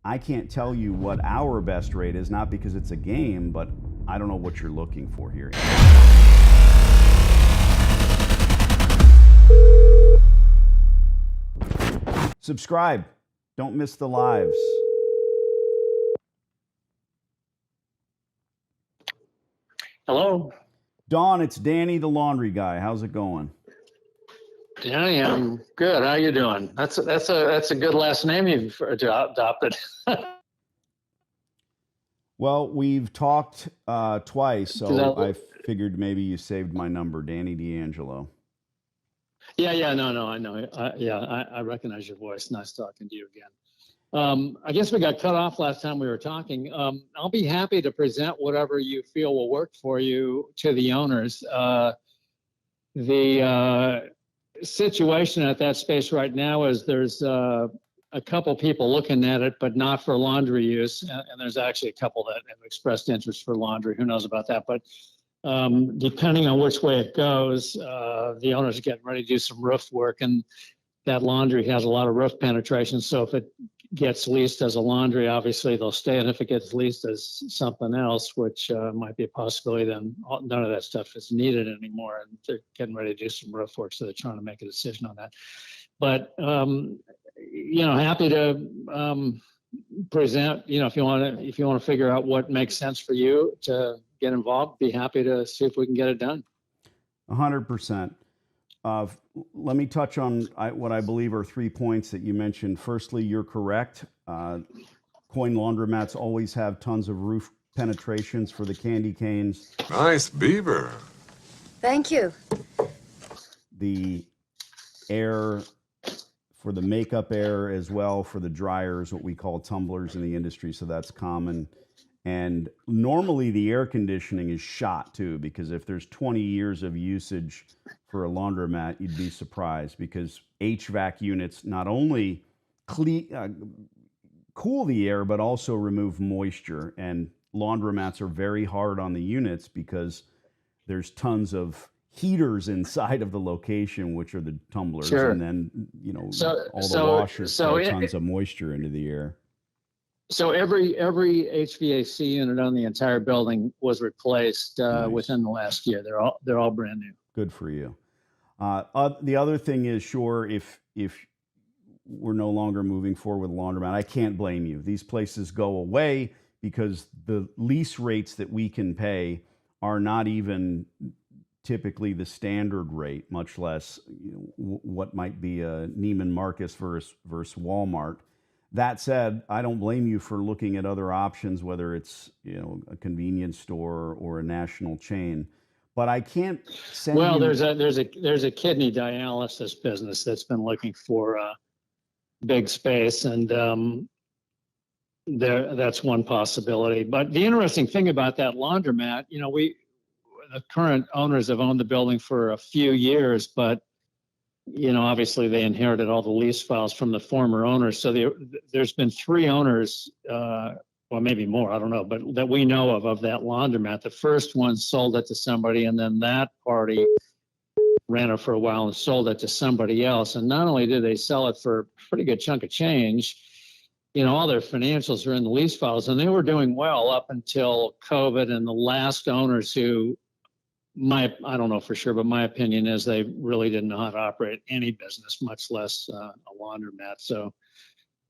I can't tell you what our best rate is, not because it's a game, but I don't know what you're looking for here. Subscribe. Don't miss the lives. Hello. Dawn, it's Danny the laundry guy. How's it going? Danny, I'm good. How you doing? That's a good last name you've adopted. Well, we've talked twice, so I figured maybe you saved my number, Danny D'Angelo. Yeah, no, I know. I recognize your voice. Nice talking to you again. I guess we got cut off last time we were talking. I'll be happy to present whatever you feel will work for you to the owners. The situation at that space right now is there's a couple people looking at it, but not for laundry use. And there's actually a couple that have expressed interest for laundry. Who knows about that? But depending on which way it goes, the owners are getting ready to do some roof work, and that laundry has a lot of roof penetration. So if it gets leased as a laundry, obviously they'll stay. And if it gets leased as something else, which might be a possibility, then none of that stuff is needed anymore. And they're getting ready to do some roof work. So they're trying to make a decision on that. But, happy to present, if you want to figure out what makes sense for you to get involved, be happy to see if we can get it done. 100%. Let me touch on what I believe are 3 points that you mentioned. Firstly, you're correct. Coin laundromats always have tons of roof penetrations for the candy canes. Nice beaver. Thank you. The air for the makeup air as well for the dryers, what we call tumblers in the industry. So that's common. And normally the air conditioning is shot too, because if there's 20 years of usage for a laundromat, you'd be surprised, because HVAC units not only cool the air, but also remove moisture. And laundromats are very hard on the units because there's tons of heaters inside of the location, which are the tumblers. Sure. And then, all the washers throw tons of moisture into the air. So every HVAC unit on the entire building was replaced Nice. within the last year. They're all brand new. Good for you. The other thing is, sure, if we're no longer moving forward with laundromat, I can't blame you. These places go away because the lease rates that we can pay are not even typically the standard rate, much less what might be a Neiman Marcus versus Walmart. That said, I don't blame you for looking at other options, whether it's a convenience store or a national chain. But I can't send Well, you... there's a kidney dialysis business that's been looking for a big space, and that's one possibility. But the interesting thing about that laundromat, the current owners have owned the building for a few years, but obviously they inherited all the lease files from the former owners. So there's been 3 owners, well, maybe more, I don't know, but that we know of that laundromat. The first one sold it to somebody, and then that party ran it for a while and sold it to somebody else. And not only did they sell it for a pretty good chunk of change, all their financials are in the lease files, and they were doing well up until COVID. And the last owners who, I don't know for sure, but my opinion is they really didn't know how to operate any business, much less a laundromat. So,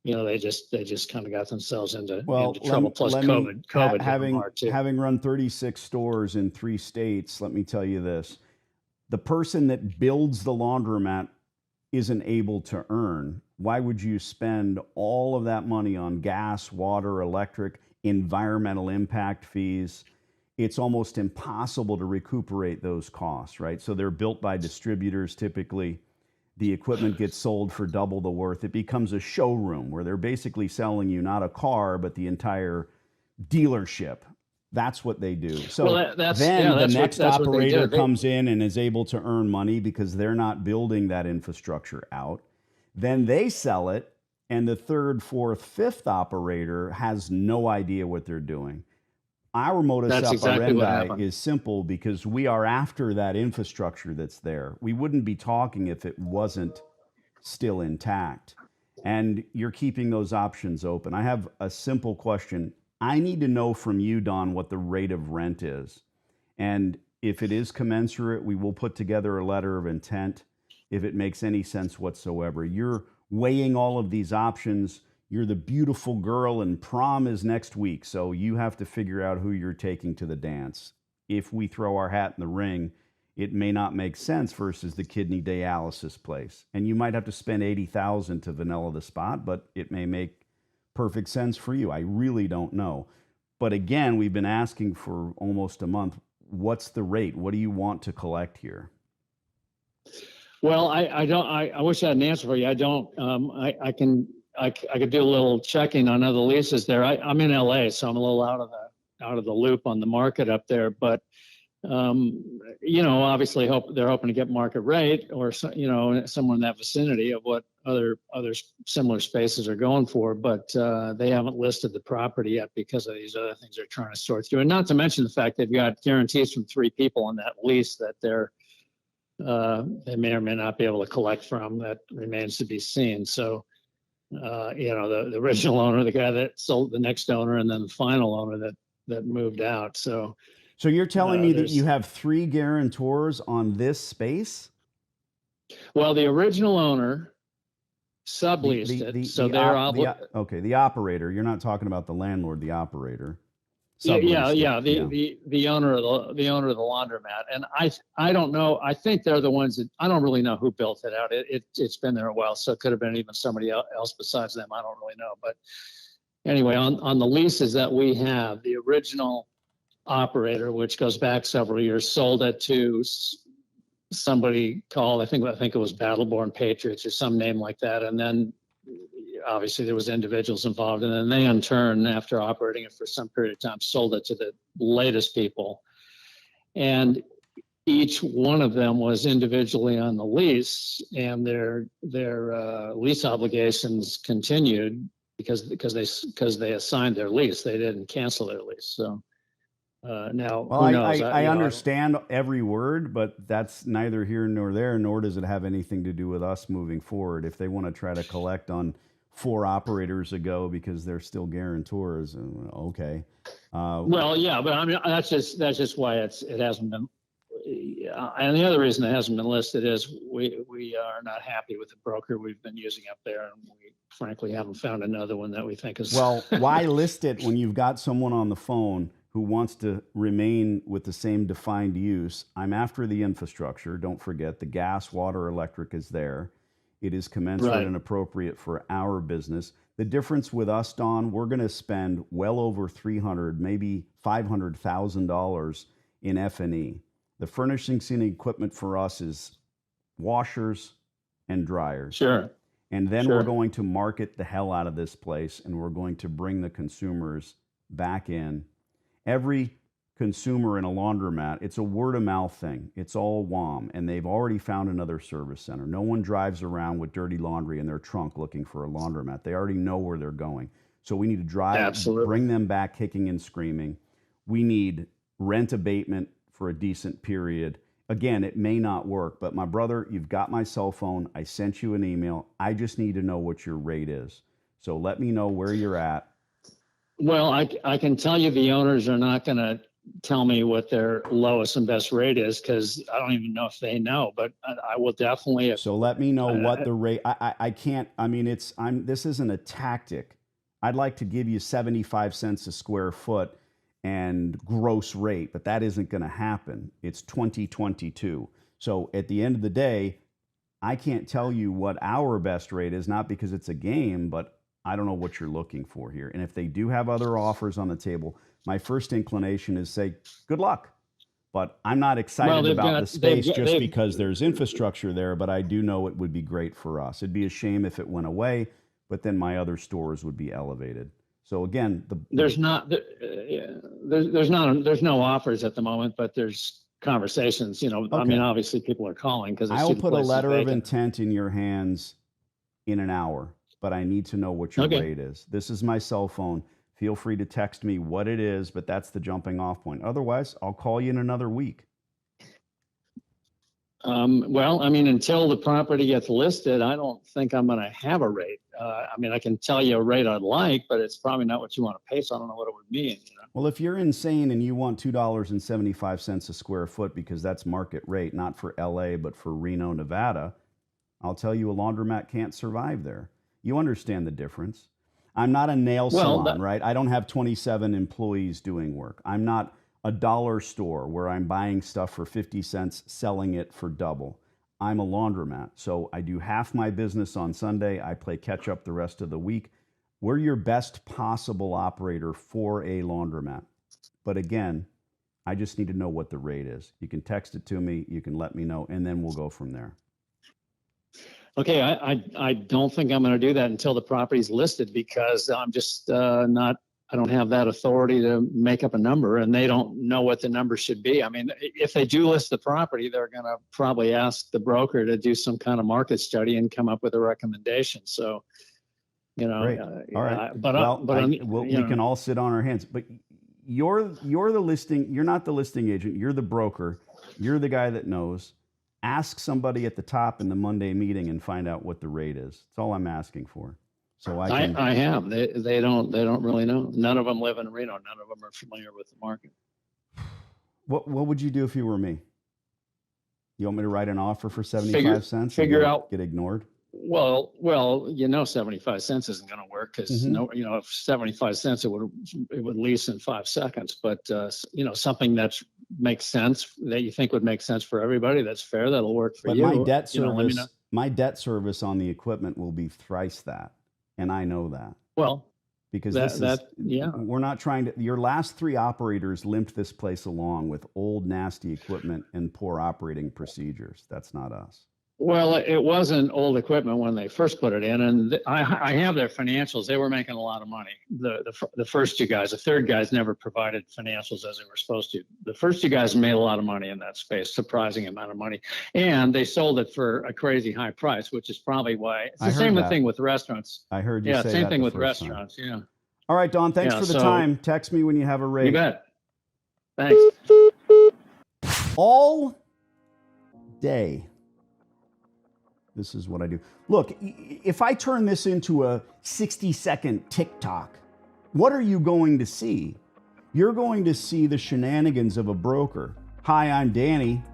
they just kind of got themselves into trouble. Plus COVID having run 36 stores in 3 states, let me tell you this: the person that builds the laundromat isn't able to earn. Why would you spend all of that money on gas, water, electric, environmental impact fees? It's almost impossible to recuperate those costs, right? So they're built by distributors typically. The equipment gets sold for double the worth. It becomes a showroom where they're basically selling you not a car, but the entire dealership. That's what they do. So the next operator comes in and is able to earn money because they're not building that infrastructure out. Then they sell it, and the 3rd, 4th, 5th operator has no idea what they're doing. Our modus operandi is simple because we are after that infrastructure that's there. We wouldn't be talking if it wasn't still intact. and you're keeping those options open. I have a simple question. I need to know from you, Don, what the rate of rent is. And if it is commensurate, we will put together a letter of intent if it makes any sense whatsoever. You're weighing all of these options. You're the beautiful girl, and prom is next week. So you have to figure out who you're taking to the dance. If we throw our hat in the ring, it may not make sense versus the kidney dialysis place. And you might have to spend 80,000 to vanilla the spot, but it may make perfect sense for you. I really don't know. But again, we've been asking for almost a month. What's the rate? What do you want to collect here? Well, I don't. I wish I had an answer for you. I don't. I could do a little checking on other leases there. I'm in LA, so I'm a little out of the loop on the market up there. But obviously, they're hoping to get market rate, or somewhere in that vicinity of what other similar spaces are going for. But they haven't listed the property yet because of these other things they're trying to sort through, and not to mention the fact they've got guarantees from 3 people on that lease that they may or may not be able to collect from. That remains to be seen. So, the original owner, the guy that sold, the next owner, and then the final owner that moved out. So you're telling me that you have 3 guarantors on this space? Well, the original owner subleased it, so they're okay. The operator. You're not talking about the landlord, the operator. The owner of the laundromat, and I don't know. I think they're the ones that, I don't really know who built it out. It's been there a while, so it could have been even somebody else besides them. I don't really know. But anyway, on the leases that we have, the original operator, which goes back several years, sold it to somebody called, I think it was Battleborn Patriots or some name like that, and then obviously there was individuals involved, and then they in turn, after operating it for some period of time, sold it to the latest people, and each one of them was individually on the lease, and their lease obligations continued because they assigned their lease. They didn't cancel their lease. So now, well, who knows? I understand every word, but that's neither here nor there, nor does it have anything to do with us moving forward. If they want to try to collect on 4 operators ago because they're still guarantors, okay. Well, yeah, but I mean, that's just why it hasn't been. And the other reason it hasn't been listed is we are not happy with the broker we've been using up there, and we frankly haven't found another one that we think is. Well, why list it when you've got someone on the phone who wants to remain with the same defined use? I'm after the infrastructure. Don't forget, the gas, water, electric is there. It is commensurate and appropriate for our business. The difference with us, Don, we're going to spend well over $300,000, maybe $500,000 in F&E. The furnishings and equipment for us is washers and dryers. Sure. And then we're going to market the hell out of this place, and we're going to bring the consumers back in. Every consumer in a laundromat, it's a word of mouth thing. It's all WOM, and they've already found another service center. No one drives around with dirty laundry in their trunk looking for a laundromat. They already know where they're going. So we need to drive, bring them back kicking and screaming. We need rent abatement for a decent period. Again, it may not work, but my brother, you've got my cell phone. I sent you an email. I just need to know what your rate is. So let me know where you're at. Well, I can tell you the owners are not going to tell me what their lowest and best rate is, because I don't even know if they know, but I will definitely. So let me know what the rate. I can't. I mean, this isn't a tactic. I'd like to give you 75 cents a square foot and gross rate, but that isn't going to happen. It's 2022. So at the end of the day, I can't tell you what our best rate is, not because it's a game, but I don't know what you're looking for here. And if they do have other offers on the table, my first inclination is say, good luck. But I'm not excited about the space just because there's infrastructure there, but I do know it would be great for us. It'd be a shame if it went away, but then my other stores would be elevated. So again, there's no offers at the moment, but there's conversations. Okay. I mean, obviously people are calling because I'll put a letter of intent in your hands in an hour, but I need to know what your rate is. This is my cell phone. Feel free to text me what it is, but that's the jumping off point. Otherwise, I'll call you in another week. Well, I mean, until the property gets listed, I don't think I'm going to have a rate. I mean, I can tell you a rate I'd like, but it's probably not what you want to pay. So I don't know what it would mean. You know? Well, if you're insane and you want $2.75 a square foot because that's market rate, not for LA, but for Reno, Nevada, I'll tell you a laundromat can't survive there. You understand the difference. I'm not a nail salon, right? I don't have 27 employees doing work. I'm not a dollar store where I'm buying stuff for 50 cents, selling it for double. I'm a laundromat. So I do half my business on Sunday. I play catch up the rest of the week. We're your best possible operator for a laundromat. But again, I just need to know what the rate is. You can text it to me. You can let me know, and then we'll go from there. Okay, I don't think I'm going to do that until the property's listed, because I'm just not, I don't have that authority to make up a number, and they don't know what the number should be. I mean, if they do list the property, they're going to probably ask the broker to do some kind of market study and come up with a recommendation. So, you know, Great. All right. We can all sit on our hands, but you're the listing. You're not the listing agent. You're the broker. You're the guy that knows. Ask somebody at the top in the Monday meeting and find out what the rate is. That's all I'm asking for. So I have. They don't really know. None of them live in Reno. None of them are familiar with the market. What would you do if you were me? You want me to write an offer for 75 cents? Figure out. Get ignored? Well, 75 cents isn't going to work, because if 75 cents, it would lease in 5 seconds. But something that makes sense, that you think would make sense for everybody, that's fair, that'll work for you. My debt service, my debt service on the equipment will be thrice that, and I know that. Well, because we're not trying to. Your last 3 operators limped this place along with old, nasty equipment and poor operating procedures. That's not us. Well, it wasn't old equipment when they first put it in, and I have their financials. They were making a lot of money. The first 2 guys, the third guys never provided financials as they were supposed to. The first 2 guys made a lot of money in that space, surprising amount of money, and they sold it for a crazy high price, which is probably why. It's the same thing with restaurants. I heard you say that. Yeah, same thing with restaurants. Yeah. All right, Don. Thanks for the time. Text me when you have a rate. You bet. Thanks. All day. This is what I do. Look, if I turn this into a 60-second TikTok, what are you going to see? You're going to see the shenanigans of a broker. Hi, I'm Danny.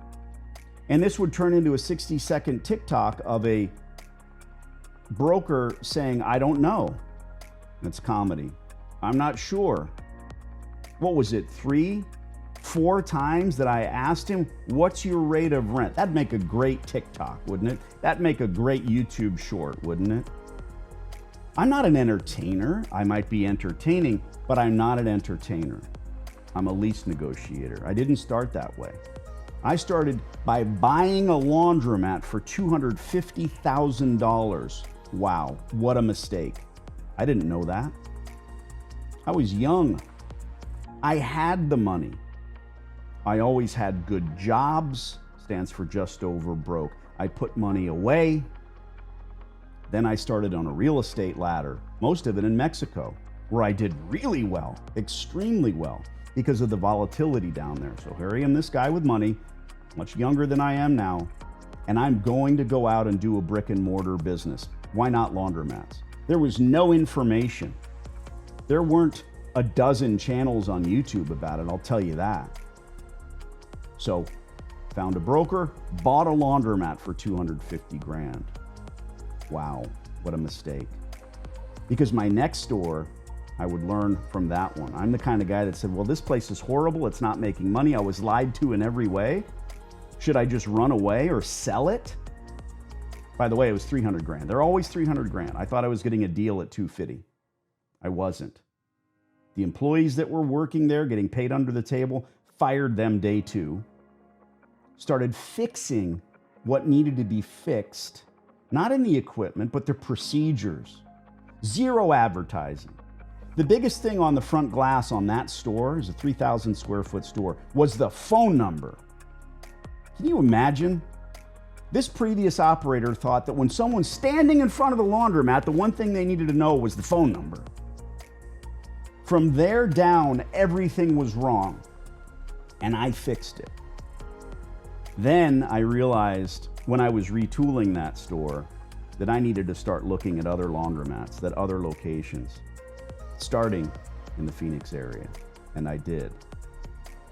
And this would turn into a 60-second TikTok of a broker saying, I don't know. That's comedy. I'm not sure. What was it, 3-4 times that I asked him, what's your rate of rent? That'd make a great TikTok, wouldn't it? That'd make a great YouTube short, wouldn't it? I'm not an entertainer. I might be entertaining, but I'm not an entertainer. I'm a lease negotiator. I didn't start that way. I started by buying a laundromat for $250,000. Wow, what a mistake. I didn't know that. I was young. I had the money. I always had good jobs, stands for just over broke. I put money away. Then I started on a real estate ladder, most of it in Mexico, where I did really well, extremely well, because of the volatility down there. So here I am, this guy with money, much younger than I am now, and I'm going to go out and do a brick and mortar business. Why not laundromats? There was no information. There weren't a dozen channels on YouTube about it, I'll tell you that. So, found a broker, bought a laundromat for 250 grand. Wow, what a mistake. Because my next door, I would learn from that one. I'm the kind of guy that said, well, this place is horrible, it's not making money, I was lied to in every way. Should I just run away or sell it? By the way, it was 300 grand. They're always 300 grand. I thought I was getting a deal at 250. I wasn't. The employees that were working there, getting paid under the table, fired them day 2. Started fixing what needed to be fixed, not in the equipment, but the procedures. Zero advertising. The biggest thing on the front glass on that store, is a 3,000 square foot store, was the phone number. Can you imagine? This previous operator thought that when someone's standing in front of the laundromat, the one thing they needed to know was the phone number. From there down, everything was wrong, and I fixed it. Then I realized when I was retooling that store that I needed to start looking at other laundromats, at other locations, starting in the Phoenix area. And I did.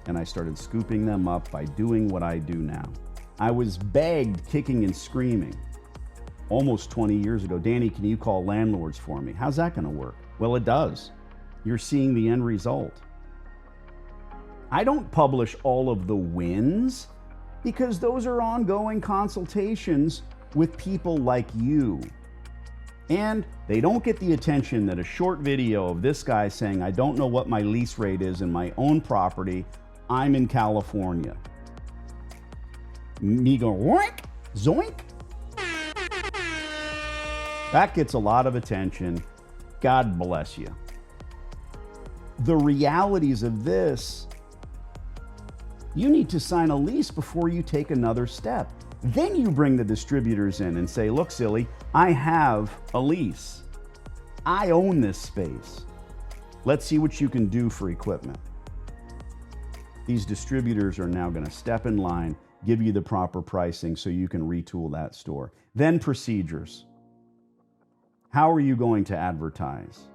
And I started scooping them up by doing what I do now. I was begged, kicking and screaming, almost 20 years ago, Danny, can you call Landlords for me? How's that gonna work? Well, it does. You're seeing the end result. I don't publish all of the wins because those are ongoing consultations with people like you. And they don't get the attention that a short video of this guy saying, I don't know what my lease rate is in my own property, I'm in California. Me go, oink, zoink. That gets a lot of attention. God bless you. The realities of this, you need to sign a lease before you take another step. Then you bring the distributors in and say, look, silly, I have a lease. I own this space. Let's see what you can do for equipment. These distributors are now going to step in line, give you the proper pricing so you can retool that store. Then procedures. How are you going to advertise?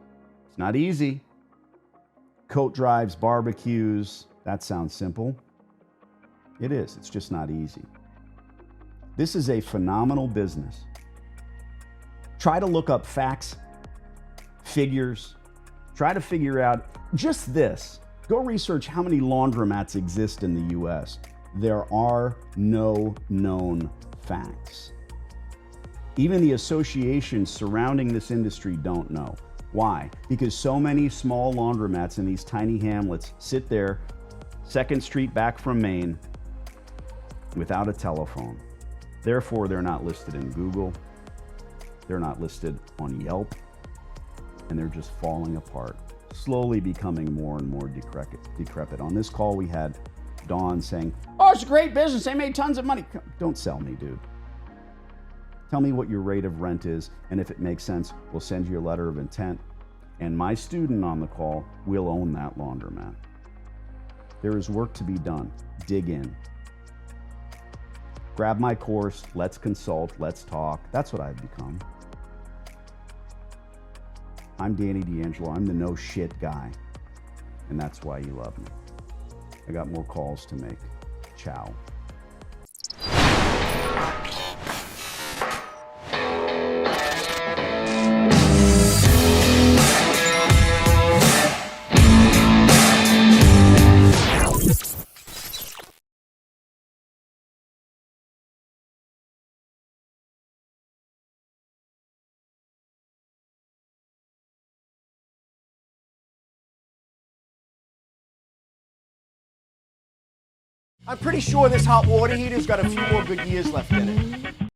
It's not easy. Coat drives, barbecues, that sounds simple. It is, it's just not easy. This is a phenomenal business. Try to look up facts, figures, try to figure out just this. Go research how many laundromats exist in the US. There are no known facts. Even the associations surrounding this industry don't know. Why? Because so many small laundromats in these tiny hamlets sit there, 2nd Street back from Maine, without a telephone. Therefore, they're not listed in Google, they're not listed on Yelp, and they're just falling apart, slowly becoming more and more decrepit. On this call, we had Dawn saying, oh, it's a great business, they made tons of money. Don't sell me, dude. Tell me what your rate of rent is, and if it makes sense, we'll send you a letter of intent, and my student on the call will own that laundromat. There is work to be done. Dig in. Grab my course, let's consult, let's talk. That's what I've become. I'm Danny D'Angelo, I'm the no shit guy, and that's why you love me. I got more calls to make. Ciao. I'm pretty sure this hot water heater's got a few more good years left in it.